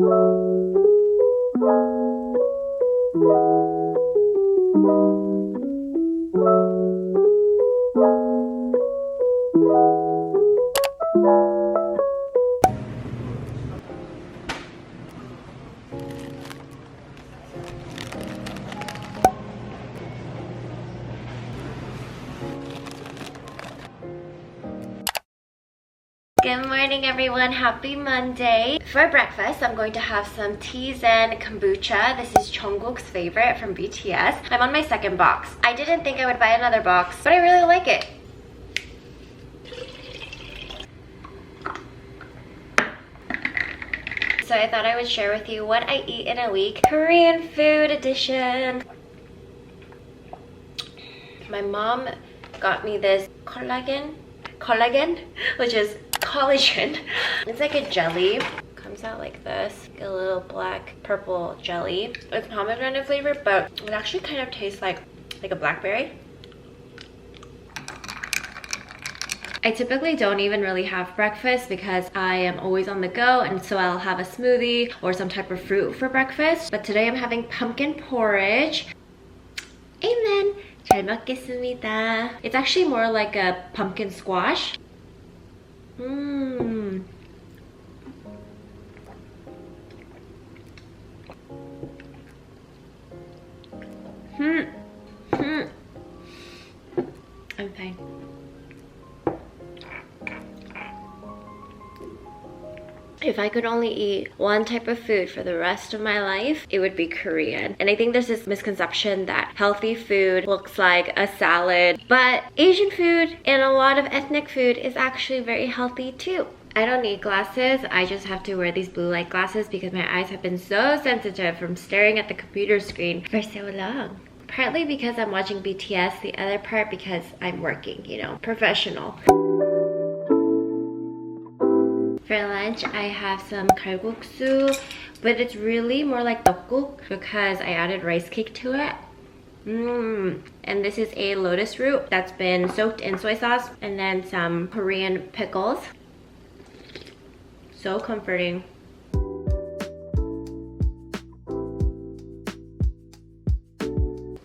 Good morning everyone, happy Monday. For breakfast, I'm going to have some teas and kombucha. This is Jungkook's favorite from BTS. I'm on my second box. I didn't think I would buy another box, but I really like it. So I thought I would share with you what I eat in a week. Korean food edition. My mom got me this collagen, which is collagen. It's like a jelly. Comes out like this, like a little black purple jelly. It's pomegranate flavored, but it actually kind of tastes like a blackberry. I typically don't even really have breakfast because I am always on the go, and so I'll have a smoothie or some type of fruit for breakfast. But today I'm having pumpkin porridge. Amen. 잘 먹겠습니다. It's actually more like a pumpkin squash. I'm fine. If I could only eat one type of food for the rest of my life, it would be Korean. And I think there's this misconception that healthy food looks like a salad, but Asian food and a lot of ethnic food is actually very healthy too. I don't need glasses, I just have to wear these blue light glasses because my eyes have been so sensitive from staring at the computer screen for so long. Partly because I'm watching BTS, the other part because I'm working, you know, professional. For lunch, I have some kalguksu, but it's really more like tteokguk because I added rice cake to it. And this is a lotus root that's been soaked in soy sauce, and then some Korean pickles. So comforting.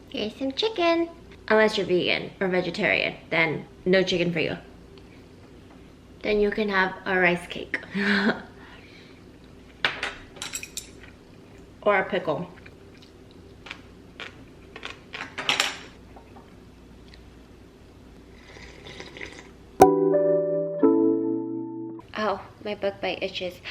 Here's some chicken. Unless you're vegan or vegetarian, then no chicken for you. Then you can have a rice cake. Or a pickle. Oh, my bug bite itches.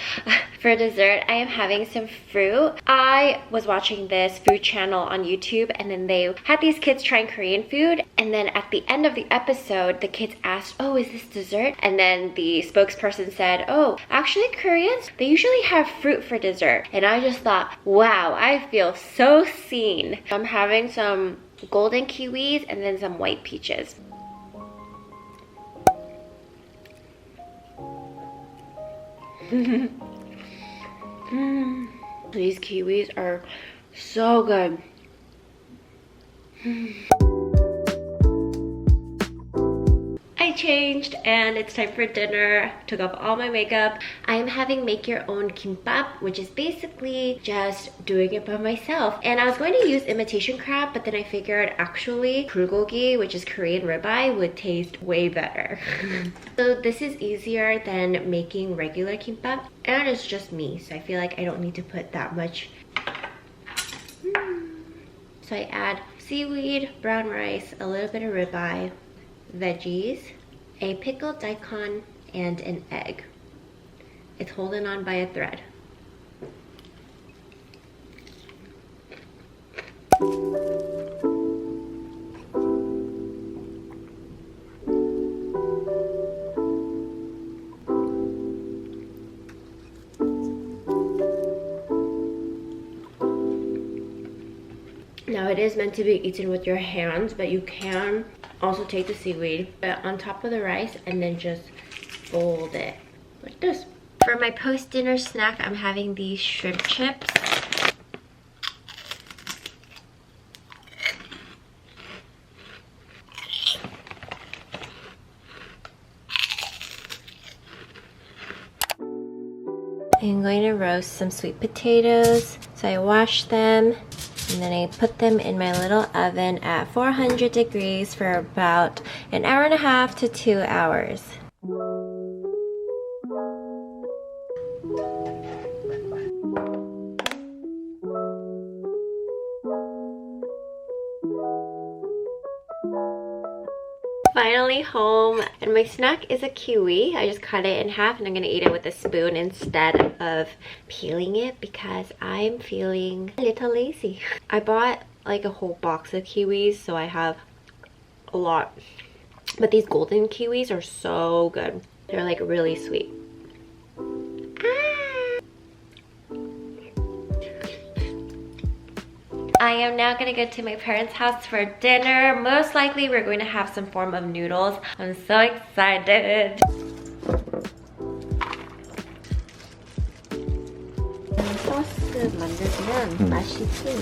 For dessert, I am having some fruit. I was watching this food channel on YouTube, and then they had these kids trying Korean food, and then at the end of the episode, the kids asked, oh, is this dessert? And then the spokesperson said, oh, actually Koreans, they usually have fruit for dessert. And I just thought, wow, I feel so seen. I'm having some golden kiwis and then some white peaches. These kiwis are so good. I changed and it's time for dinner. Took off all my makeup. I am having make your own kimbap, which is basically just doing it by myself. And I was going to use imitation crab, but then I figured actually bulgogi, which is Korean ribeye, would taste way better. So this is easier than making regular kimbap, and it's just me, so I feel like I don't need to put that much. So I add seaweed, brown rice, a little bit of ribeye, veggies, a pickled daikon, and an egg. It's holding on by a thread. Now it is meant to be eaten with your hands, but you can also take the seaweed, put it on top of the rice, and then just fold it like this. For my post-dinner snack, I'm having these shrimp chips. going to roast some sweet potatoes. So I wash them and then I put them in my little oven at 400 degrees for about an hour and a half to 2 hours. Finally home, and my snack is a kiwi. I just cut it in half and I'm gonna eat it with a spoon instead of peeling it because I'm feeling a little lazy. I bought like a whole box of kiwis, so I have a lot. But these golden kiwis are so good. They're like really sweet. I am now gonna go to my parents' house for dinner. Most likely we're going to have some form of noodles. I'm so excited. 소스 만들면 맛있어요.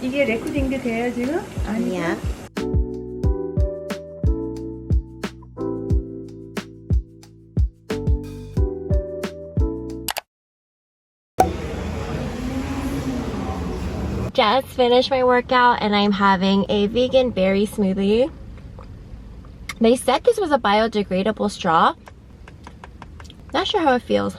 이게 레코딩도 돼요 지금? 아니야. Just finished my workout and I'm having a vegan berry smoothie. They said this was a biodegradable straw. Not sure how it feels.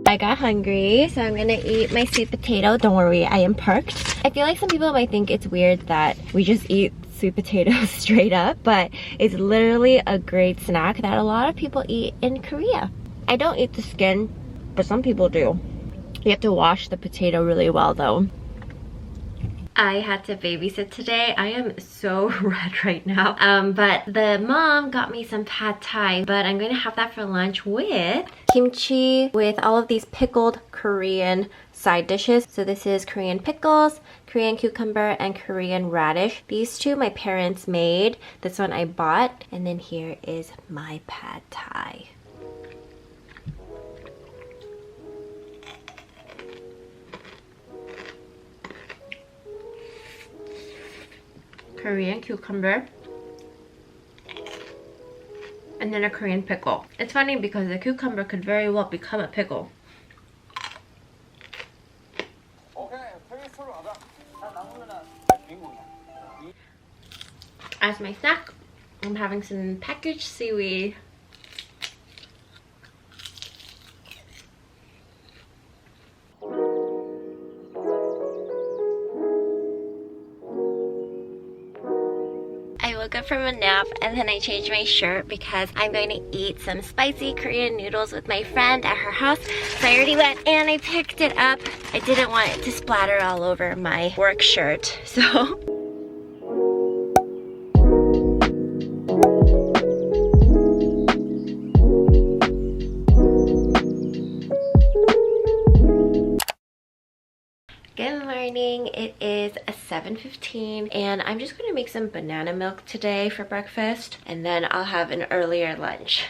I got hungry, so I'm gonna eat my sweet potato. Don't worry, I am perked. I feel like some people might think it's weird that we just eat sweet potatoes straight up, but it's literally a great snack that a lot of people eat in Korea. I don't eat the skin, but some people do. You have to wash the potato really well though. I had to babysit today. I am so red right now. But the mom got me some pad thai, but I'm gonna have that for lunch with kimchi with all of these pickled Korean side dishes. So this is Korean pickles, Korean cucumber, and Korean radish. These two my parents made. This one I bought. And then here is my pad thai. Korean cucumber, and then a Korean pickle. It's funny because the cucumber could very well become a pickle. As my snack, I'm having some packaged seaweed. I woke up from a nap and then I changed my shirt because I'm going to eat some spicy Korean noodles with my friend at her house. So I already went and I picked it up. I didn't want it to splatter all over my work shirt, so. Good morning, it is 7:15 and I'm just going to make some banana milk today for breakfast and then I'll have an earlier lunch.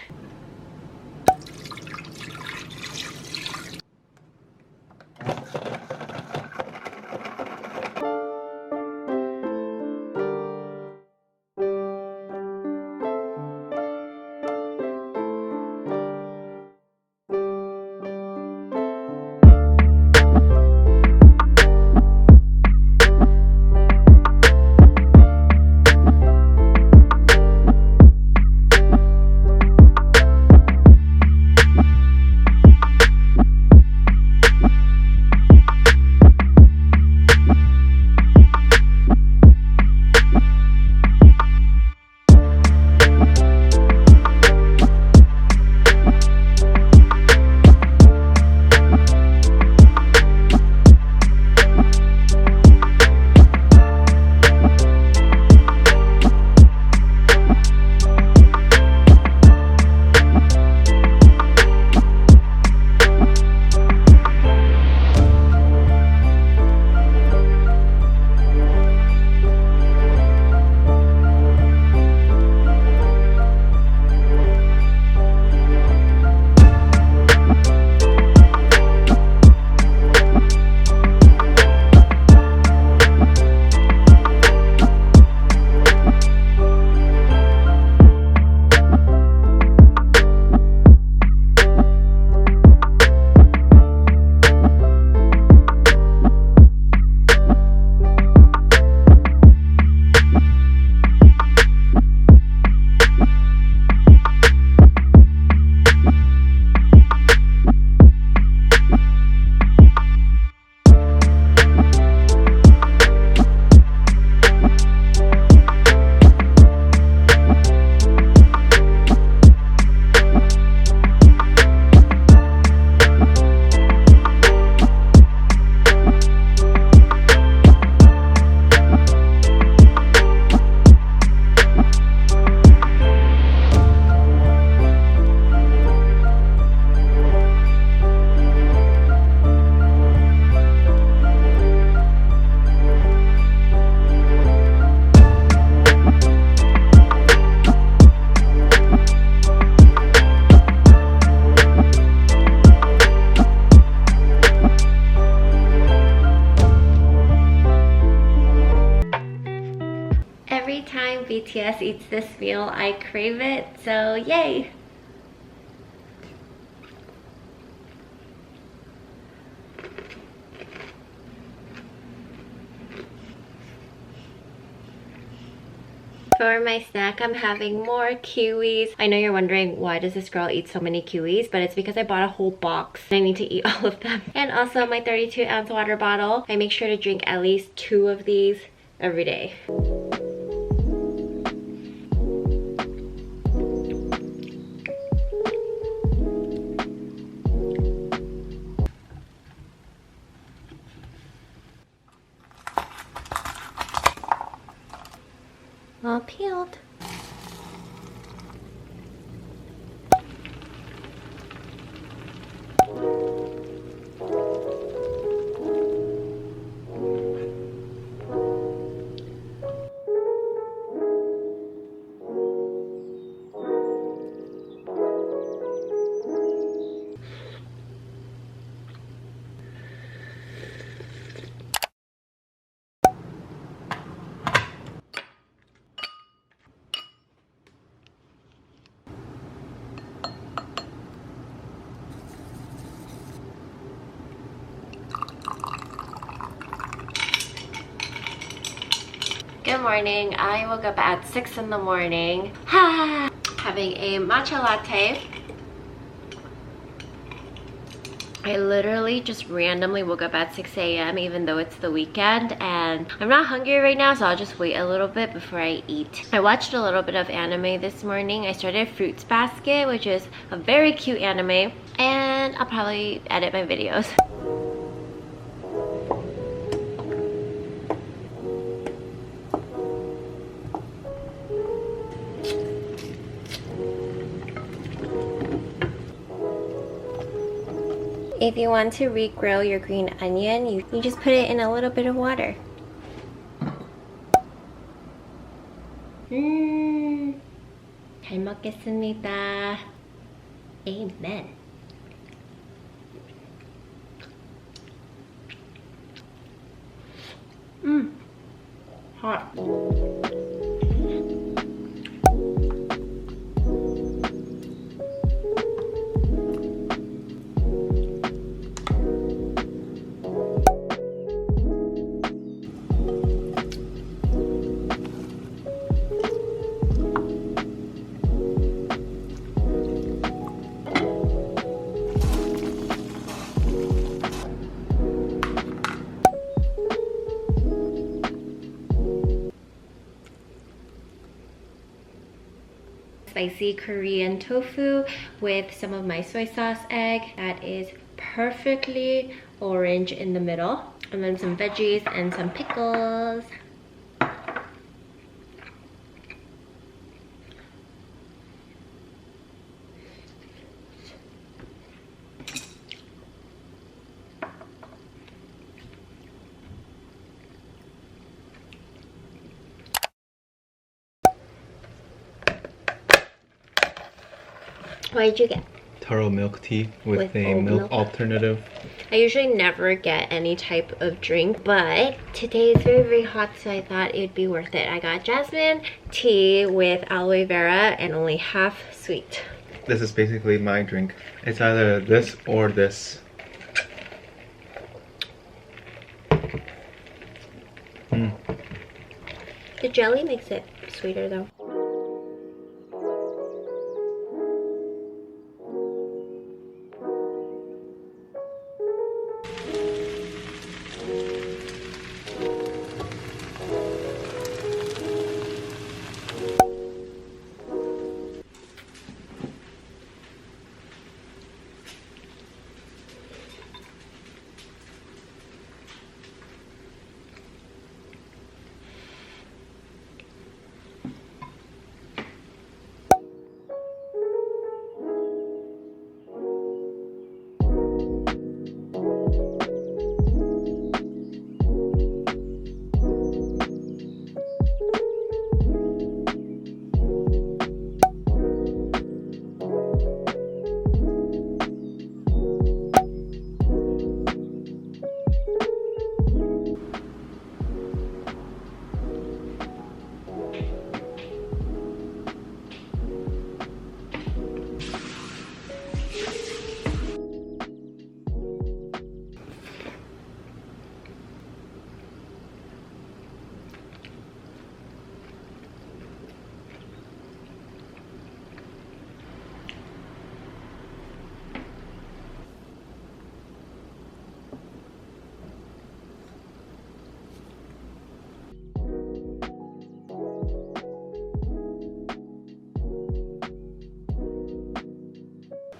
BTS eats this meal, I crave it, so yay! For my snack, I'm having more kiwis. I know you're wondering, why does this girl eat so many kiwis? But it's because I bought a whole box. I need to eat all of them. And also my 32-ounce water bottle. I make sure to drink at least 2 of these every day. All peeled. Good morning. I woke up at 6 in the morning. Having a matcha latte. I literally just randomly woke up at 6 a.m. even though it's the weekend, and I'm not hungry right now, so I'll just wait a little bit before I eat. I watched a little bit of anime this morning. I started Fruits Basket, which is a very cute anime, and I'll probably edit my videos. If you want to re-grill your green onion, you just put it in a little bit of water. 잘 먹겠습니다. Amen. Hot. Spicy Korean tofu with some of my soy sauce egg that is perfectly orange in the middle, and then some veggies and some pickles. What did you get? Taro milk tea with a milk alternative. I usually never get any type of drink, but today is very, very hot, so I thought it'd be worth it. I got jasmine tea with aloe vera and only half sweet. This is basically my drink. It's either this or this. The jelly makes it sweeter though.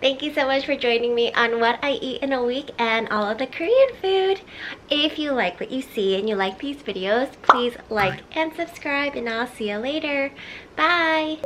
Thank you so much for joining me on what I eat in a week and all of the Korean food. If you like what you see and you like these videos, please like and subscribe, and I'll see you later. Bye!